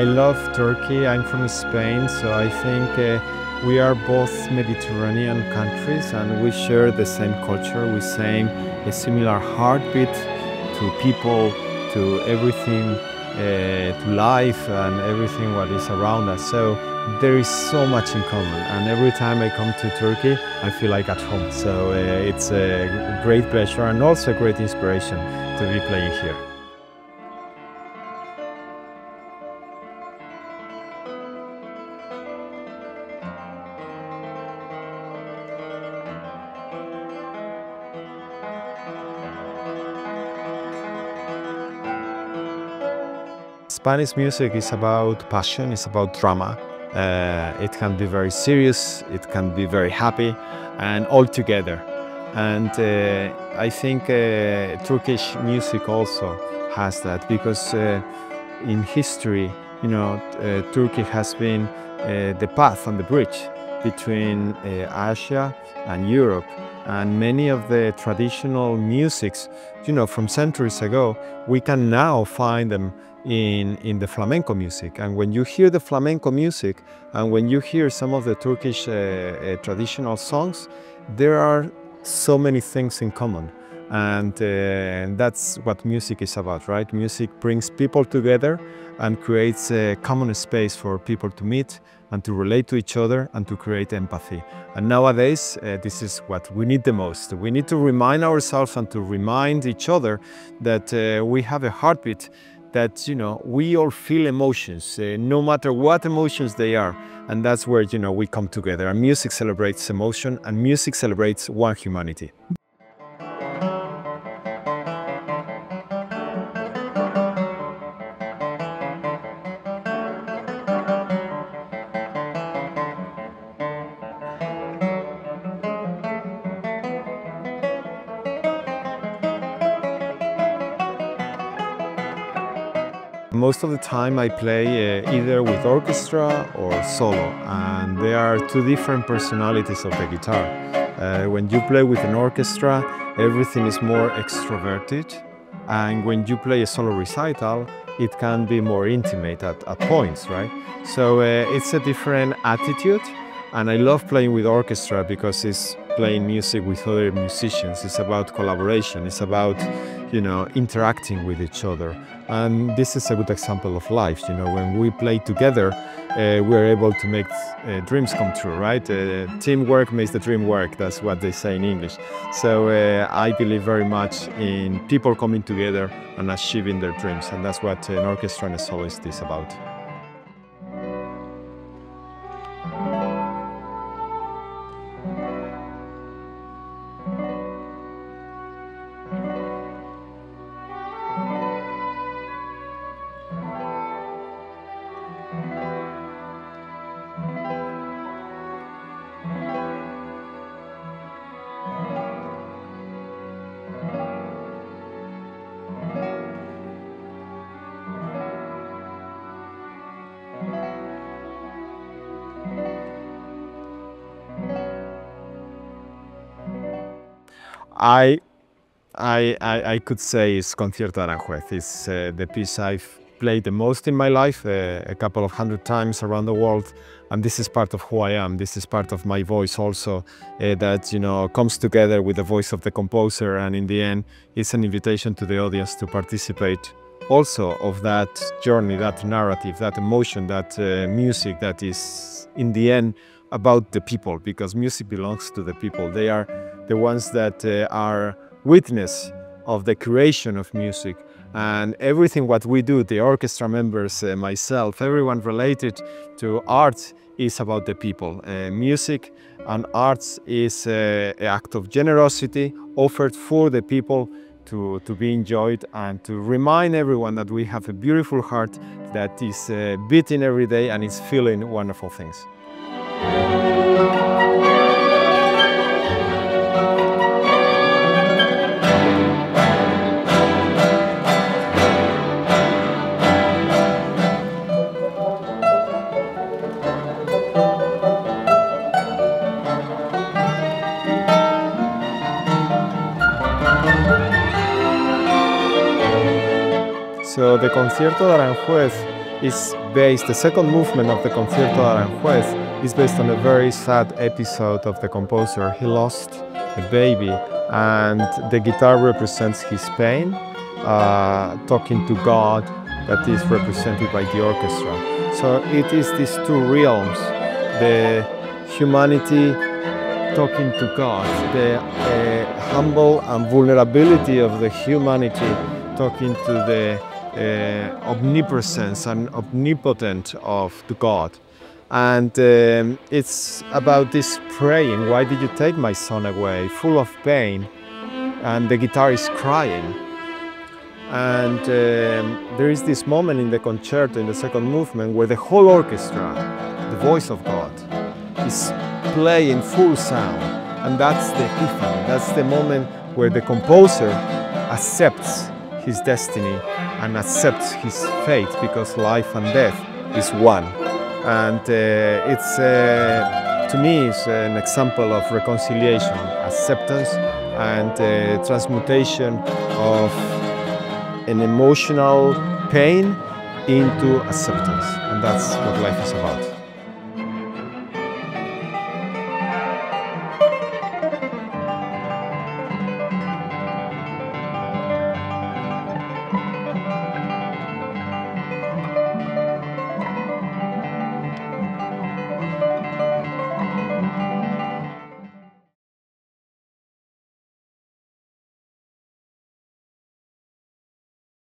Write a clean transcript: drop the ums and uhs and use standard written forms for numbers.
I love Turkey. I'm from Spain, so I think we are both Mediterranean countries and we share the same culture, we same a similar heartbeat to people, to everything, to life and everything what is around us. So there is so much in common, and every time I come to Turkey, I feel like at home. So it's a great pleasure and also a great inspiration to be playing here. Spanish music is about passion, it's about drama. It can be very serious, it can be very happy, and all together. And I think Turkish music also has that, because in history, you know, Turkey has been the path and the bridge between Asia and Europe. And many of the traditional musics, you know, from centuries ago, we can now find them in the flamenco music. And when you hear the flamenco music and when you hear some of the Turkish traditional songs, there are so many things in common. And that's what music is about, right? Music brings people together and creates a common space for people to meet and to relate to each other and to create empathy. And nowadays, this is what we need the most. We need to remind ourselves and to remind each other that we have a heartbeat, that, you know, we all feel emotions, no matter what emotions they are. And that's where, you know, we come together. And music celebrates emotion, and music celebrates one humanity. Most of the time I play either with orchestra or solo, and there are two different personalities of the guitar. When you play with an orchestra, everything is more extroverted, and when you play a solo recital, it can be more intimate at points, right? So it's a different attitude, and I love playing with orchestra because it's playing music with other musicians. It's about collaboration, it's about, you know, interacting with each other. And this is a good example of life. You know, when we play together, we're able to make dreams come true, right? Teamwork makes the dream work, that's what they say in English. So I believe very much in people coming together and achieving their dreams, and that's what an orchestra and a soloist is about. I could say it's Concierto de Aranjuez. It's the piece I've played the most in my life, a couple of hundred times around the world, and this is part of who I am. This is part of my voice also, that, you know, comes together with the voice of the composer, and in the end, it's an invitation to the audience to participate also of that journey, that narrative, that emotion, that music that is in the end about the people, because music belongs to the people. They are the ones that are witness of the creation of music, and everything what we do, the orchestra members, myself, everyone related to art, is about the people. Music and arts is an act of generosity offered for the people to be enjoyed, and to remind everyone that we have a beautiful heart that is beating every day and is feeling wonderful things. So the Concierto de Aranjuez the second movement of the Concierto de Aranjuez is based on a very sad episode of the composer. He lost a baby, and the guitar represents his pain, talking to God, that is represented by the orchestra. So it is these two realms, the humanity talking to God, the humble and vulnerability of the humanity talking to the omnipresence and omnipotent of the God. And it's about this praying, why did you take my son away, full of pain, and the guitar is crying. And there is this moment in the concerto, in the second movement, where the whole orchestra, the voice of God, is playing full sound. And that's the epiphany, that's the moment where the composer accepts his destiny and accepts his fate, because life and death is one. And to me, it's an example of reconciliation, acceptance, and transmutation of an emotional pain into acceptance. And that's what life is about.